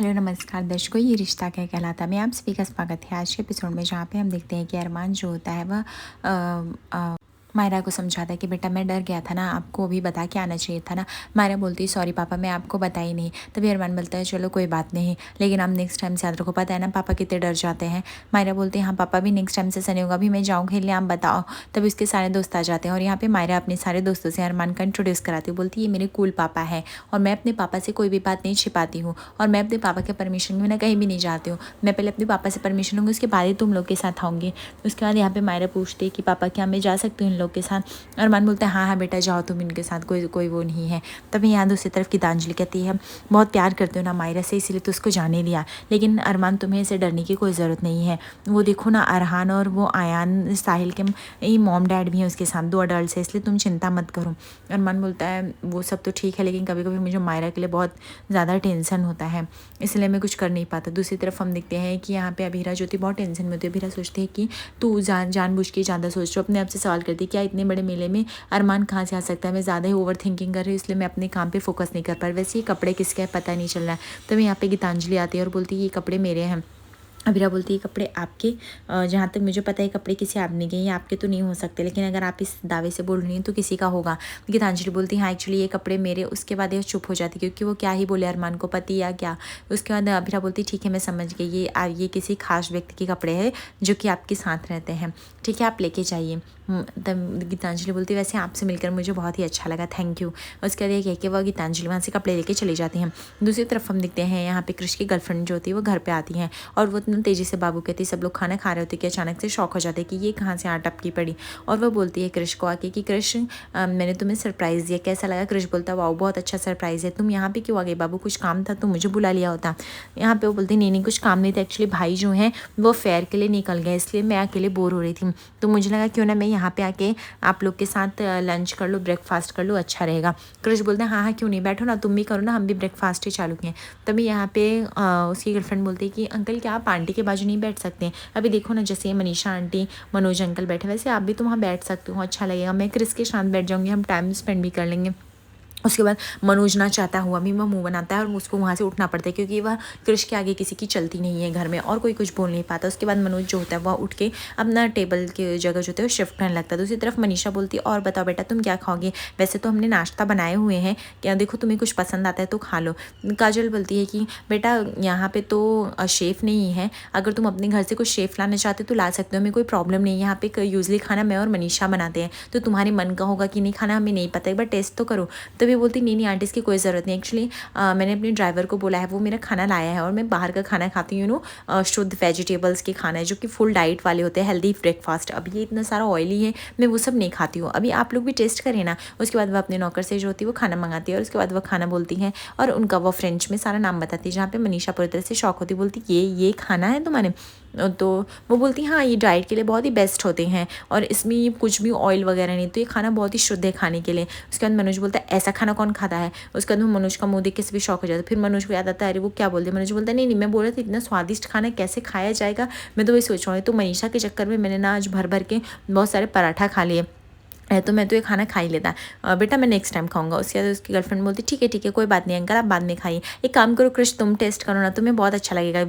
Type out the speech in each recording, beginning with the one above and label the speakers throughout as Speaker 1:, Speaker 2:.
Speaker 1: Hello नमस्कार दर्शकों, ये रिश्ता क्या कहलाता मैं आप सभी का स्वागत है आज के एपिसोड में, जहाँ पे हम देखते हैं कि अरमान जो होता है वह मायरा को समझाता है कि बेटा मैं डर गया था ना, आपको भी बता के आना चाहिए था ना। मायरा बोलती है सॉरी पापा, मैं आपको बताई नहीं। तभी अरमान बोलता है चलो कोई बात नहीं, लेकिन आप नेक्स्ट टाइम से याद रखो, पता है ना पापा कितने डर जाते हैं। मायरा बोलती है हाँ पापा, भी नेक्स्ट टाइम से ऐसा नहीं होगा, अभी मैं जाऊँ खेलने, आप बताओ। तभी उसके सारे दोस्त आ जाते हैं और यहाँ पे मायरा अपने सारे दोस्तों से अरमान का इंट्रोड्यूस कराती है। बोलती है ये मेरे कूल पापा है और मैं अपने पापा से कोई भी बात नहीं छिपाती हूँ और मैं अपने पापा के परमिशन के बिना कहीं भी नहीं जाती हूँ। मैं पहले अपने पापा से परमिशन लूँगी, उसके बाद ही तुम लोग के साथ आऊँगी। उसके बाद यहाँ पे मायरा पूछती है कि पापा क्या मैं जा सकती हूँ इन लोग के साथ। अरमान बोलता है हाँ हाँ बेटा जाओ तुम इनके साथ, कोई वो नहीं है। तभी यहाँ दूसरी तरफ गीतांजलि कहती है बहुत प्यार करते हो ना मायरा से, इसीलिए तो उसको जाने दिया, लेकिन अरमान तुम्हें इसे डरने की कोई ज़रूरत नहीं है। वो देखो ना अरहान और वो आयान साहिल के मॉम डैड भी हैं उसके साथ, 2 अडल्ट है, इसलिए तुम चिंता मत करो। अरमान बोलता है वो सब तो ठीक है, लेकिन कभी कभी मुझे मायरा के लिए बहुत ज़्यादा टेंशन होता है, इसलिए मैं कुछ कर नहीं पाता। दूसरी तरफ हम देखते हैं कि यहाँ पे अभीरा जो थी बहुत टेंशन में होती है। अभीरा सोचती है कि तू जानबूझ के ज़्यादा सोच रही हो, अपने आप से सवाल करती है क्या इतने बड़े मेले में अरमान कहाँ से आ सकता है, मैं ज़्यादा ही ओवर थिंकिंग कर रही हूँ, इसलिए मैं अपने काम पे फोकस नहीं कर पा रही। वैसे ये कपड़े किसके हैं पता नहीं चल रहा है। तभी यहाँ पे गीतांजलि आती है और बोलती है ये कपड़े मेरे हैं। अभीरा बोलती है कपड़े आपके, जहाँ तक मुझे पता है कपड़े किसी आदमी के, ये आपके तो नहीं हो सकते, लेकिन अगर आप इस दावे से बोल रही हैं तो किसी का होगा। गीतांजलि बोलती है हाँ एक्चुअली ये कपड़े मेरे। उसके बाद ये चुप हो जाती क्योंकि वो क्या ही बोले अरमान को, पति या क्या। उसके बाद अभीरा बोलती ठीक है मैं समझ गई, ये किसी खास व्यक्ति के कपड़े हैं जो कि आपके साथ रहते हैं, ठीक है आप लेके जाइए। तब गीतांजलि बोलती वैसे आपसे मिलकर मुझे बहुत ही अच्छा लगा, थैंक यू। उसके बाद ये कह के वह गीतांजलि वहाँ से कपड़े लेके चली जाती हैं। दूसरी तरफ हम देखते हैं यहाँ पे कृष की गर्लफ्रेंड जो होती है वो घर पे आती हैं और वो इतना तेज़ी से बाबू कहती सब लोग खाना खा रहे होते कि अचानक से शौक हो जाते कि ये कहाँ से आ टपकी पड़ी। और वह बोलती है कृष को आके कि कृष मैंने तुम्हें सरप्राइज़ दिया, कैसा लगा। कृष बोलता वाओ बहुत अच्छा सरप्राइज़ है, तुम यहाँ पे क्यों आ गए बाबू, कुछ काम था तो मुझे बुला लिया होता। यहाँ पे वो बोलती नहीं कुछ काम नहीं था, एक्चुअली भाई जो हैं वो फेयर के लिए निकल गए, इसलिए मैं अकेले बोर हो रही थी, तो मुझे लगा क्यों ना मैं यहाँ पे आके आप लोग के साथ लंच कर लो, ब्रेकफास्ट कर लो, अच्छा रहेगा। कृष बोलते हैं हाँ हाँ क्यों नहीं, बैठो ना तुम भी करो ना, हम भी ब्रेकफास्ट ही चालू किए। तभी यहाँ पे उसकी गर्लफ्रेंड बोलती है कि अंकल क्या आप आंटी के बाजू नहीं बैठ सकते हैं, अभी देखो ना जैसे मनीषा आंटी मनोज अंकल बैठे, वैसे आप भी तो वहाँ बैठ सकते हो, अच्छा लगेगा, मैं क्रिस के साथ बैठ जाऊँगी, हम टाइम स्पेंड भी कर लेंगे। उसके बाद मनोज ना चाहता हुआ भी वह मुंह बनाता है और उसको वहाँ से उठना पड़ता है क्योंकि वह कृष के आगे किसी की चलती नहीं है घर में और कोई कुछ बोल नहीं पाता। उसके बाद मनोज जो होता है वह उठ के अपना टेबल की जगह जो होता है वो शिफ्ट करने लगता है। दूसरी तरफ मनीषा बोलती है और बताओ बेटा तुम क्या खाओगे, वैसे तो हमने नाश्ता बनाए हुए हैं, क्या देखो तुम्हें कुछ पसंद आता है तो खा लो। काजल बोलती है कि बेटा यहाँ पे तो शेफ़ नहीं है, अगर तुम अपने घर से कुछ शेफ़ लाना चाहते हो तो ला सकते हो, हमें कोई प्रॉब्लम नहीं है, यहाँ पे यूजली खाना मैं और मनीषा बनाते हैं, तो तुम्हारे मन का होगा कि नहीं खाना हमें नहीं पता, एक बार टेस्ट तो करो। तभी बोलती नहीं आंटी इसकी कोई ज़रूरत नहीं, एक्चुअली मैंने अपने ड्राइवर को बोला है, वो मेरा खाना लाया है और मैं बाहर का खाना खाती हूँ शुद्ध वेजिटेबल्स के खाना है जो कि फुल डाइट वाले होते हैं, हेल्दी ब्रेकफास्ट। अब ये इतना सारा ऑयली है, मैं वो सब नहीं खाती हूँ, अभी आप लोग भी टेस्ट करें ना। उसके बाद वह अपने नौकर से जो होती है वो खाना मंगाती है और उसके बाद वह खाना बोलती है और उनका वो फ्रेंच में सारा नाम बताती है, जहाँ पे मनीषा पूरी तरह से शौक होती, बोलती ये खाना है तुम्हारे, तो वो बोलती हाँ ये डाइट के लिए बहुत ही बेस्ट होते हैं और इसमें कुछ भी ऑयल वगैरह नहीं, तो ये खाना बहुत ही शुद्ध है खाने के लिए। उसके बाद मनोज बोलता है ऐसा खाना कौन खाता है। उसके बाद वो मनोज का मुंह देख के सभी शौक हो जाता है। फिर मनोज को याद आता है अरे वो क्या बोलते हैं। मनोज बोलता है नहीं मैं बोल रहा था इतना स्वादिष्ट खाना कैसे खाया जाएगा, मैं तो वही सोच रहा हूँ, तो मनीषा के चक्कर में मैंने ना आज भर भर के बहुत सारे पराठा खा लिए, तो मैं तो ये खाना खा ही लेता, बेटा मैं नेक्स्ट टाइम खाऊंगा। उसके बाद उसकी गर्लफ्रेंड बोलती ठीक है कोई बात नहीं अंकल आप बाद में खाइए, एक काम करो क्रिश तुम टेस्ट करो ना, तुम्हें बहुत अच्छा लगेगा,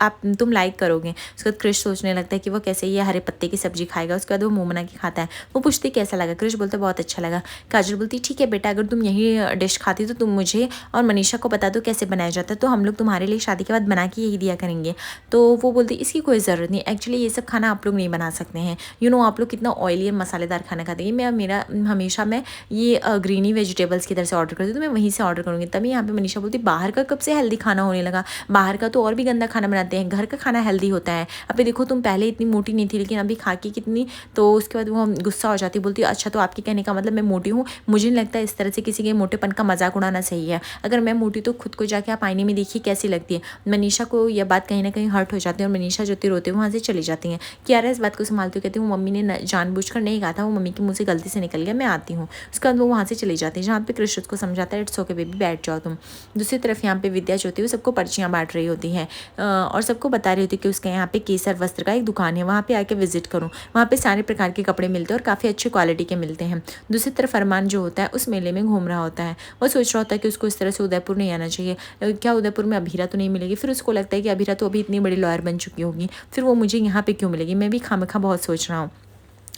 Speaker 1: आप तुम लाइक करोगे। उसके बाद क्रिश सोचने लगता है कि वो कैसे ये हरे पत्ते की सब्जी खाएगा। उसके बाद वो मुँह बना के खाता है, वो पूछती कैसा लगा, क्रिश बोलते बहुत अच्छा लगा। काजल बोलती ठीक है बेटा अगर तुम यही डिश खाती तो तुम मुझे और मनीषा को बता दो कैसे बनाया जाता है, तो हम लोग तुम्हारे लिए शादी के बाद बना के यही दिया करेंगे। तो वो बोलती इसकी कोई ज़रूरत नहीं, एक्चुअली ये सब खाना आप लोग नहीं बना सकते हैं, आप लोग कितना ऑयली और मसालेदार खाना खाते हैं, मेरा हमेशा मैं ये ग्रीनी वेजिटेबल्स की तरफ से ऑर्डर करती हूँ, तो मैं वहीं से ऑर्डर करूँगी। तभी यहाँ पे मनीषा बोलती बाहर का कब से हेल्दी खाना होने लगा, बाहर का तो और भी गंदा खाना बनाते हैं, घर का खाना हेल्दी होता है। अभी देखो तुम पहले इतनी मोटी नहीं थी लेकिन अभी खा के कितनी, तो उसके बाद वो गुस्सा हो जाती, बोलती अच्छा तो आपके कहने का मतलब मैं मोटी हूँ, मुझे नहीं लगता इस तरह से किसी के मोटेपन का मजाक उड़ाना सही है, अगर मैं मोटी तो खुद को जाके आप आईने में देखिए कैसी लगती है। मनीषा को यह बात कहीं ना कहीं हर्ट हो जाती है और मनीषा जो रोते हुए वहाँ से चली जाती हैं। कियारा इस बात को संभालती हुई कहती हूँ मम्मी ने जानबूझकर नहीं कहा था, वो मम्मी के मुँह से मुझसे गलती से निकल गया, मैं आती हूँ। उसके बाद वो वहाँ से चली जाती है, जहाँ पे कृष उसको समझाता है इट्स ओके बेबी, बैठ जाओ तुम। दूसरी तरफ यहाँ पे विद्या जो होती है वो सबको पर्चियाँ बांट रही होती हैं और सबको बता रही होती है कि उसके यहाँ पे केसर वस्त्र का एक दुकान है, वहाँ पे आके विजिट करूँ। वहाँ पे सारे प्रकार के कपड़े मिलते हैं और काफ़ी अच्छी क्वालिटी के मिलते हैं। दूसरी तरफ अरमान जो होता है उस मेले में घूम रहा होता है, वो सोच रहा होता है कि उसको इस तरह से उदयपुर नहीं आना चाहिए, क्या उदयपुर में अभीरा तो नहीं मिलेगी। फिर उसको लगता है कि अभीरा तो अभी इतनी बड़ी लॉयर बन चुकी होगी, फिर वो मुझे यहाँ पे क्यों मिलेगी, मैं भी खामखा बहुत सोच रहा हूँ।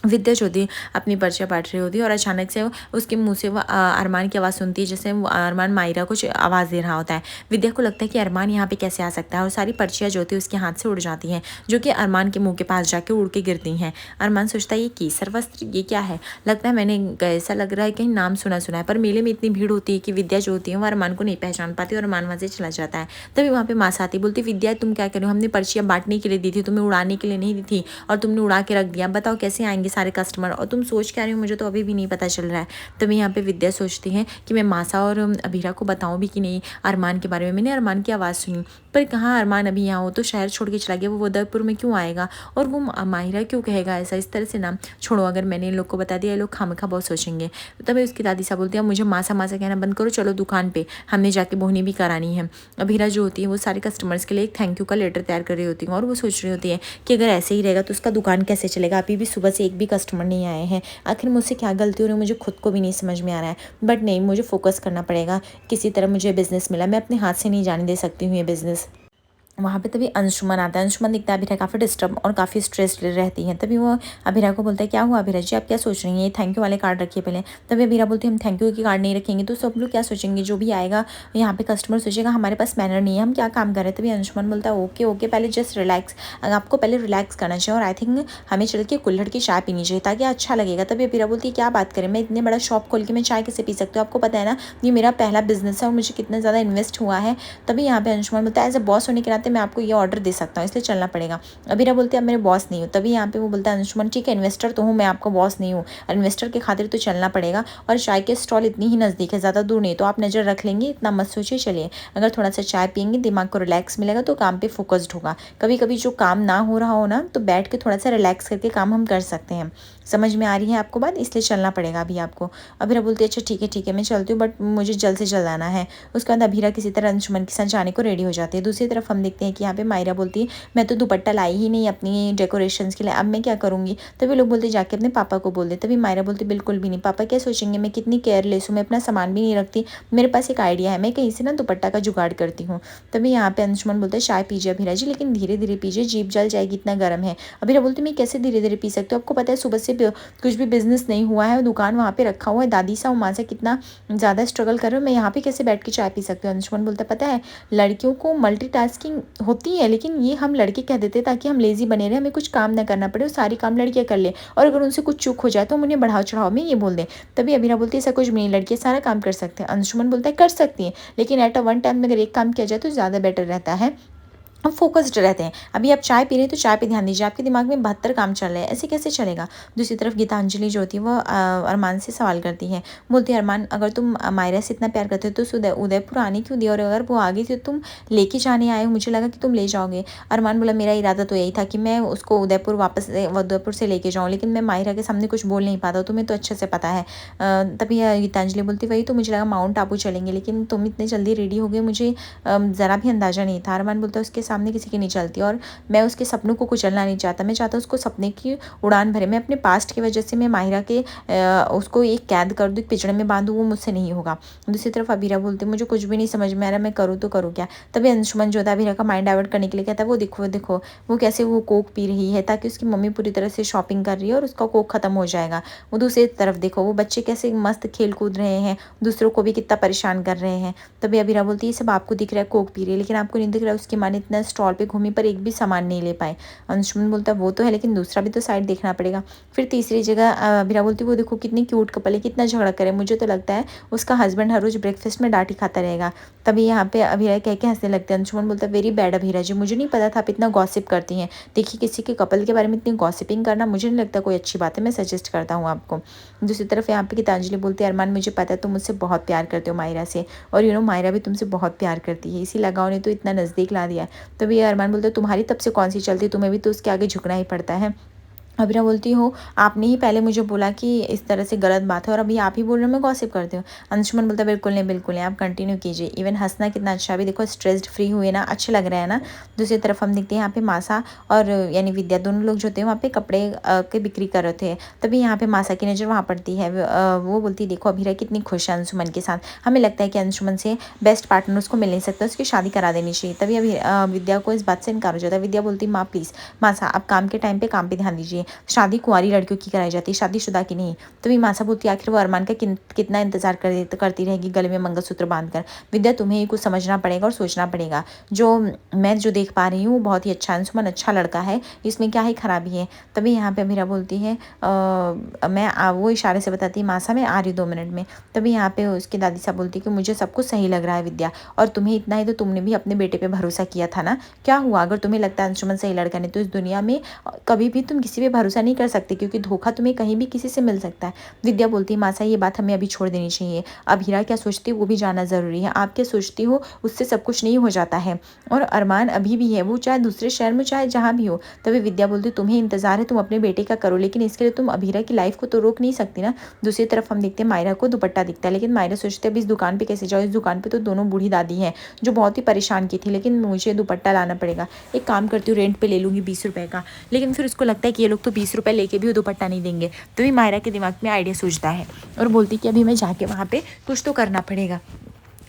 Speaker 1: विद्या जो होती है अपनी पर्चियाँ बांट रही होती है और अचानक से उसके मुंह से वो अरमान की आवाज़ सुनती है, जैसे वो अरमान मायरा कुछ आवाज़ दे रहा होता है। विद्या को लगता है कि अरमान यहाँ पे कैसे आ सकता है और सारी पर्चियाँ जो होती है उसके हाथ से उड़ जाती हैं, जो कि अरमान के मुंह के पास जाके उड़ के गिरती हैं। अरमान सोचता है ये केसर वस्त्र ये क्या है, लगता है मैंने ऐसा लग रहा है कहीं नाम सुना सुना है, पर मेले में इतनी भीड़ होती है कि विद्या जो होती है वो अरमान को नहीं पहचान पाती और अरमान वहाँ से चला जाता है। तभी वहाँ पे माँ आती, बोलती विद्या तुम क्या करो, हमने पर्चियाँ बांटने के लिए दी थी, तुम्हें उड़ाने के लिए नहीं दी थी और तुमने उड़ा के रख दिया, बताओ कैसे आएंगे सारे कस्टमर, और तुम सोच क्या रही हो मुझे तो अभी भी नहीं पता चल रहा है। तभी यहाँ पे विद्या सोचती है कि मैं मासा और अभीरा को बताऊं भी कि नहीं अरमान के बारे में। मैंने अरमान की आवाज़ सुनी, पर कहाँ अरमान अभी यहाँ हो, तो शहर छोड़ के चला गया, वो उदयपुर में क्यों आएगा और वो माहिरा क्यों कहेगा ऐसा, इस तरह से ना छोड़ो, अगर मैंने इन लोग को बता दिया ये लोग खामखा बहुत सोचेंगे। तभी उसकी दादी साहब बोलती है मुझे मासा मासा कहना बंद करो, चलो दुकान पे हमने जाके बोहनी भी करानी है। अभीरा जो होती है वो सारे कस्टमर्स के लिए एक थैंक यू का लेटर तैयार कर रही होती है और वो सोच रही होती है कि अगर ऐसे ही रहेगा तो उसका दुकान कैसे चलेगा, अभी भी सुबह से एक भी कस्टमर नहीं आए हैं, आखिर मुझसे क्या गलती हो रही है मुझे खुद को भी नहीं समझ में आ रहा है। बट नहीं, मुझे फोकस करना पड़ेगा, किसी तरह मुझे बिज़नेस मिला, मैं अपने हाथ से नहीं जाने दे सकती हूँ ये बिज़नेस। वहाँ पे तभी अंशुमन आता है, अंशुमन दिखता है अभीरा काफ़ी डिस्टर्ब और काफ़ी स्ट्रेस्ड रहती है। तभी वो अभीरा को बोलता है क्या हुआ अभीरा जी, आप क्या सोच रही हैं, ये थैंक यू वाले कार्ड रखिए पहले। तभी अभीरा बोलती है हम थैंक यू के कार्ड नहीं रखेंगे तो सब लोग क्या सोचेंगे, जो भी आएगा यहाँ पे कस्टमर सोचेगा हमारे पास मैनर नहीं है, हम क्या काम कर रहे हैं। तभी अंशुमन बोलता है ओके ओके, पहले जस्ट रिलैक्स, आपको पहले रिलैक्स करना चाहिए और आई थिंक हमें चल के कुल्हड़ की चाय पीनी चाहिए ताकि अच्छा लगेगा। तभी अभीरा बोलती है क्या बात करें, मैं इतने बड़ा शॉप खोल के मैं चाय कैसे पी सकती हूँ, आपको पता है ना ये मेरा पहला बिजनेस है और मुझे कितना ज़्यादा इन्वेस्ट हुआ है। तभी यहाँ पे अंशुमन बोलता है एज अ बॉस होने के नाते मैं आपको ये ऑर्डर दे सकता हूँ, इसलिए चलना पड़ेगा। अभीरा बोलती है अब मेरे बॉस नहीं हो। तभी यहाँ पे वो बोलता है अंशुमन ठीक है इन्वेस्टर तो हूँ मैं, आपको बॉस नहीं हूँ, इन्वेस्टर के खातिर तो चलना पड़ेगा और चाय के स्टॉल इतनी ही नज़दीक है, ज़्यादा दूर नहीं, तो आप नज़र रख लेंगे, इतना मत सोचिए, चलिए अगर थोड़ा सा चाय पियेंगे दिमाग को रिलैक्स मिलेगा तो काम पे फोकस्ड होगा। कभी कभी जो काम ना हो रहा हो ना तो बैठ के थोड़ा सा रिलैक्स करके काम हम कर सकते हैं। समझ में आ रही है आपको बात, इसलिए चलना पड़ेगा अभी आपको। अभीरा बोलती है अच्छा ठीक है मैं चलती हूँ बट मुझे जल्द से जल्द आना है। उसके बाद अभीरा किसी तरह अंशुमन के साथ जाने को रेडी हो जाती है। दूसरी तरफ हम देखते हैं कि यहाँ पे मायरा बोलती है मैं तो दुपट्टा लाई ही नहीं अपनी डेकोरेशंस के लिए, अब मैं क्या करूँगी। तभी लोग बोलते जाके अपने पापा को बोल दे। तभी मायरा बोलती बिल्कुल भी नहीं, पापा क्या सोचेंगे, मैं कितनी केयरलेस हूँ, मैं अपना सामान भी नहीं रखती, मेरे पास एक आइडिया है, मैं कहीं से ना दुपट्टा का जुगाड़ करती हूँ। तभी यहाँ पे अंशुमन बोलते हैं चाय पीजिए अभीरा जी, लेकिन धीरे धीरे पीजिए, जीभ जल जाएगी, इतना गर्म है। अभीरा बोलती मैं कैसे धीरे धीरे पी सकती हूँ, आपको पता है सुबह से कुछ भी बिजनेस नहीं हुआ है, दुकान वहाँ पे रखा हुआ है, दादी सा माँ से कितना ज़्यादा स्ट्रगल कर रहे हो, मैं यहाँ पे कैसे बैठ के चाय पी सकती हूँ। अंशुमन बोलता पता है लड़कियों को मल्टीटास्किंग होती है, लेकिन ये हम लड़के कह देते हैं ताकि हम लेजी बने रहे, हमें कुछ काम ना करना पड़े, वो सारी काम लड़कियाँ कर ले और अगर उनसे कुछ चूक हो जाए तो हम उन्हें बढ़ाओ चढ़ाओ में ये बोल दें। तभी अभीरा बोलती है ऐसा कुछ भी नहीं, लड़कियाँ सारा काम कर सकते हैं। अंशुमन बोलता है कर सकती हैं लेकिन एट अ वन टाइम में अगर एक काम किया जाए तो ज़्यादा बेटर रहता है, हम फोकस्ड रहते हैं। अभी आप चाय पी रहे हैं तो चाय पे ध्यान दीजिए, आपके दिमाग में 72 काम चल रहे हैं, ऐसे कैसे चलेगा। दूसरी तरफ गीतांजलि जो होती है वो अरमान से सवाल करती है, बोलती है अरमान अगर तुम मायरा से इतना प्यार करते हो तो उदयपुर आने क्यों दिया, और अगर वो आ गई थी तो तुम लेके जाने आए हो, मुझे लगा कि तुम ले जाओगे। अरमान बोला मेरा इरादा तो यही था कि मैं उसको उदयपुर से लेके जाऊँ, लेकिन मैं मायरा के सामने कुछ बोल नहीं पाता, तुम्हें तो अच्छे से पता है। तभी गीतांजलि बोलती वही तो मुझे लगा माउंट आबू चलेंगे, लेकिन तुम इतने जल्दी रेडी हो गए, मुझे ज़रा भी अंदाज़ा नहीं था। अरमान बोलता है उसके सामने किसी की नहीं चलती और मैं उसके सपनों को कुचलना नहीं चाहता, मैं चाहता हूँ उसको सपने की उड़ान भरे, मैं अपने पास्ट की वजह से मैं माहिरा के उसको एक कैद कर दूँ, एक पिंजड़े में बांधूँ, वो मुझसे नहीं होगा। दूसरी तरफ अभीरा बोलती मुझे कुछ भी नहीं समझ में आ रहा, मैं करूँ तो करूँ क्या। तभी अंशुमन जो था अभीरा का माइंड डाइवर्ट करने के लिए कहता है वो देखो देखो वो कैसे वो कोक पी रही है ताकि उसकी मम्मी पूरी तरह से शॉपिंग कर रही है और उसका कोक खत्म हो जाएगा। वो दूसरी तरफ देखो वो बच्चे कैसे मस्त खेल कूद रहे हैं, दूसरों को भी कितना परेशान कर रहे हैं। तभी अभीरा बोलती है ये सब आपको दिख रहा है कोक पी रही है, लेकिन आपको नहीं दिख रहा है उसकी माँ ने इतना स्टॉल पे घूमी पर एक भी सामान नहीं ले पाए। अंशुमन बोलता वो तो है लेकिन दूसरा भी तो साइड देखना पड़ेगा। फिर तीसरी जगह अभीरा बोलती वो देखो कितनी क्यूट कपल है, कितना झगड़ा करे, मुझे तो लगता है उसका हस्बैंड हर रोज ब्रेकफास्ट में डांट ही खाता रहेगा। तभी यहाँ पे अभीरा कह के हंसने लगते हैं। अंशुमन बोलता वेरी बैड अभीरा जी, मुझे नहीं पता था आप इतना गॉसिप करती हैं, देखिए किसी के कपल के बारे में इतनी गॉसिपिंग करना मुझे नहीं लगता कोई अच्छी बात है, मैं सजेस्ट करता हूँ आपको। दूसरी तरफ यहाँ पे गीतांजलि बोलती है अरमान मुझे पता है तुम मुझसे बहुत प्यार करते हो मायरा से, और मायरा भी तुमसे बहुत प्यार करती है, इसी लगाव ने तो इतना नज़दीक ला दिया है। तभी अरमान बोलते तुम्हारी तब से कौन सी चलती, तुम्हें भी तो उसके आगे झुकना ही पड़ता है। अबीरा बोलती हो, आपने ही पहले मुझे बोला कि इस तरह से गलत बात है और अभी आप ही बोल रहे हो मैं गॉसिप करती हूँ। अंशुमन बोलता है बिल्कुल नहीं, बिल्कुल नहीं, आप कंटिन्यू कीजिए। इवन हंसना कितना अच्छा, अभी देखो स्ट्रेस्ड फ्री हुए ना, अच्छे लग रहे हैं ना। दूसरी तरफ हम देखते हैं यहाँ पे मासा और यानी विद्या दोनों लोग जो थे वहाँ पे कपड़े के बिक्री कर रहे थे। तभी यहाँ पे मासा की नज़र वहाँ पड़ती है। वो बोलती देखो अबीरा कितनी खुश है अंशुमन के साथ, हमें लगता है कि अंशुमन से बेस्ट पार्टनर उसको मिल नहीं सकता, उसकी शादी करा देनी चाहिए। तभी अभी विद्या को इस बात से इनकार हो जाता है। विद्या बोलती माँ प्लीज़, मासा आप काम के टाइम पे काम पे ध्यान दीजिए, शादी कुंवारी लड़कियों की कराई जाती है, शादीशुदा की नहीं। तभी मासा बोलती आखिर वो अरमान का कितना इंतजार करती रहेगी गले में मंगलसूत्र बांधकर। विद्या तुम्हें ही कुछ समझना पड़ेगा और सोचना पड़ेगा। मैं जो देख पा रही हूँ वो बहुत ही अच्छा, अंशुमन अच्छा लड़का है, इसमें क्या ही खराबी है। तभी यहाँ पे अमीरा बोलती है वो इशारे से बताती है मासा मैं आ रही हूँ 2 मिनट में। तभी यहाँ पे उसकी दादी साहब बोलती है कि मुझे सब कुछ सही लग रहा है विद्या, और तुम्हें इतना ही तो तुमने भी अपने बेटे पे भरोसा किया था ना। क्या हुआ अगर तुम्हें लगता है अंशुमन सही लड़का नहीं, तो इस दुनिया में कभी भी तुम किसी पे भरोसा नहीं कर सकते, क्योंकि धोखा तुम्हें कहीं भी किसी से मिल सकता है। विद्या बोलती है मासा ये बात हमें अभी छोड़ देनी चाहिए, अब हीरा क्या सोचती है वो भी जानना ज़रूरी है, आप क्या सोचती हो उससे सब कुछ नहीं हो जाता है, और अरमान अभी भी है, वो चाहे दूसरे शहर में चाहे जहाँ भी हो। तभी विद्या बोलती तुम्हें इंतजार है, तुम अपने बेटे का करो, लेकिन इसके लिए तुम अभीरा की लाइफ को तो रोक नहीं सकती ना। दूसरी तरफ हम देखते हैं मायरा को दुपट्टा दिखता है, लेकिन मायरा सोचते अब इस दुकान पे कैसे जाओ, इस दुकान पे तो दोनों बूढ़ी दादी हैं जो बहुत ही परेशान की थी, लेकिन मुझे दुपट्टा लाना पड़ेगा। एक काम करती हूँ रेंट पे ले लूँगी 20 रुपए का, लेकिन फिर उसको लगता है कि ये लोग तो 20 रुपए लेके भी वो दुपट्टा नहीं देंगे। तभी मायरा के दिमाग में आइडिया सूझता है और बोलती कि अभी मैं जाके वहाँ पे कुछ तो करना पड़ेगा।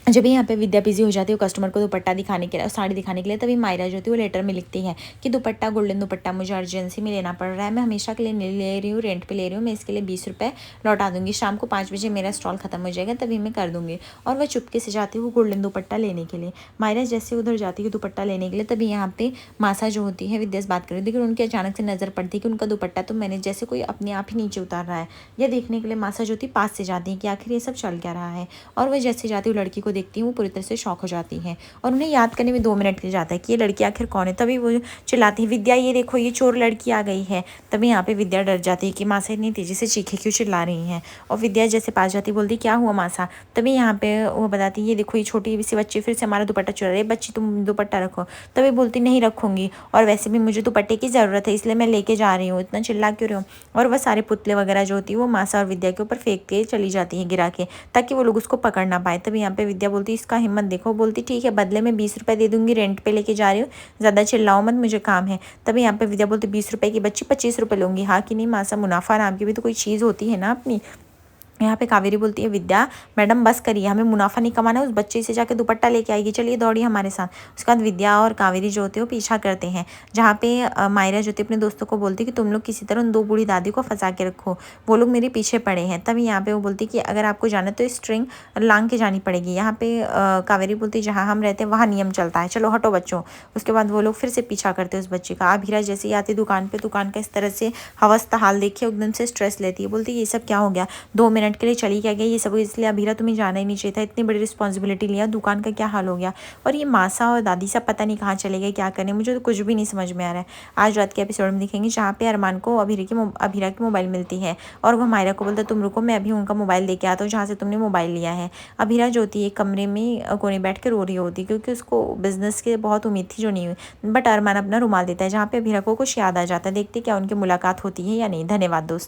Speaker 1: जब भी यहाँ पे विद्या बिजी हो जाती है कस्टमर को दुपट्टा दिखाने के लिए, साड़ी दिखाने के लिए, तभी मायरा जो थी वो लेटर में लिखती है कि दुपट्टा गोल्डन दुपट्टा मुझे अर्जेंसी में लेना पड़ रहा है, मैं हमेशा के लिए नहीं ले रही हूँ, रेंट पे ले रही हूँ, मैं इसके लिए 20 रुपये लौटा दूंगी, शाम को 5 बजे मेरा स्टॉल खत्म हो जाएगा तभी मैं कर दूंगी। और वह चुपके से जाती है वो गोल्डन दुपट्टा लेने के लिए। मायरा जैसे उधर जाती है दुपट्टा लेने के लिए, तभी यहाँ पे मासा जो होती है विद्या से बात कर रही थी, लेकिन उनकी अचानक से नज़र पड़ती है कि उनका दुपट्टा तो मैंने जैसे कोई अपने आप ही नीचे उतार रहा है। यह देखने के लिए मासा जो थी पास से जाती है कि आखिर ये सब चल क्या रहा है, और वह जैसे जाती है लड़की को देखती है वो पूरी तरह से शॉक हो जाती हैं और उन्हें याद करने में 2 मिनट लग जाता है कि ये लड़की आखिर कौन है। तभी वो चिल्लाती है विद्या ये देखो ये चोर लड़की आ गई है। तभी यहाँ पे विद्या डर जाती है कि मासा इतनी तेजी से चीखे क्यों चिल्ला रही हैं, और विद्या जैसे पास जाती बोलती क्या हुआ मासा। तभी यहाँ पे वो बताती ये देखो ये छोटी सी बच्ची फिर से हमारा दुपट्टा चुरा रही है, बच्ची तुम दुपट्टा रखो। तभी बोलती नहीं रखूंगी, और वैसे भी मुझे दुपट्टे की ज़रूरत है इसलिए मैं लेके जा रही हूँ, इतना चिल्ला क्यों रही हूँ। और वह सारे पुतले वगैरह जो होती है वो मासा और विद्या के ऊपर फेंक के चली जाती है गिरा के, ताकि वो लोग उसको पकड़ ना पाए। तभी यहाँ पे विद्या बोलती इसका हिम्मत देखो, बोलती ठीक है बदले में 20 रुपये दे दूंगी, रेंट पे लेके जा रही हूँ, ज़्यादा चिल्लाओ मत मुझे काम है। तभी यहाँ पे विद्या बोलती 20 रुपये की बच्ची 25 रुपये लूंगी, हाँ कि नहीं मासा, मुनाफा नाम की भी तो कोई चीज़ होती है ना अपनी। यहाँ पे कावेरी बोलती है विद्या मैडम बस करिए, हमें मुनाफा नहीं कमाना है, उस बच्चे से जाके दुपट्टा लेके आएगी, चलिए दौड़िए हमारे साथ। उसके बाद विद्या और कावेरी जो होते हैं वो पीछा करते हैं, जहाँ पे मायरा जो होती है अपने दोस्तों को बोलती है कि तुम लोग किसी तरह उन 2 बूढ़ी दादी को फंसा के रखो, वो लोग मेरे पीछे पड़े हैं। तभी यहाँ पे वो बोलती कि अगर आपको जाना तो स्ट्रिंग लांग के जानी पड़ेगी। यहाँ पे कावेरी बोलती जहाँ हम रहते हैं वहाँ नियम चलता है, चलो हटो बच्चों। उसके बाद वो लोग फिर से पीछा करते हैं उस बच्चे का। अब हीरा जैसे ही आती दुकान पे, दुकान का इस तरह से हवस हाल देखिए एकदम से स्ट्रेस लेती है, बोलती ये सब क्या हो गया, 2 मिनट के लिए चली क्या गई ये सब, इसलिए अभीरा तुम्हें जाना ही नहीं चाहिए था, इतनी बड़ी रिस्पॉन्सिबिलिटी लिया, दुकान का क्या हाल हो गया। और ये मासा और दादी सब पता नहीं कहाँ चले गए, क्या करने, मुझे तो कुछ भी नहीं समझ में आ रहा है। आज रात के एपिसोड में दिखेंगे जहाँ पे अरमान को अभीरा की मोबाइल मिलती है, और वह मायरा को बोलता तुम रुको मैं अभी उनका मोबाइल लेके आता हूँ जहाँ से तुमने मोबाइल लिया है। अभीरा जो होती है कमरे में कोने बैठ के रो रही होती है, क्योंकि उसको बिजनेस की बहुत उम्मीद थी जो नहीं हुई। बट अरमान अपना रुमाल देता है, जहाँ पे अभीरा को कुछ याद आ जाता है। देखते क्या उनकी मुलाकात होती है या नहीं। धन्यवाद दोस्तों।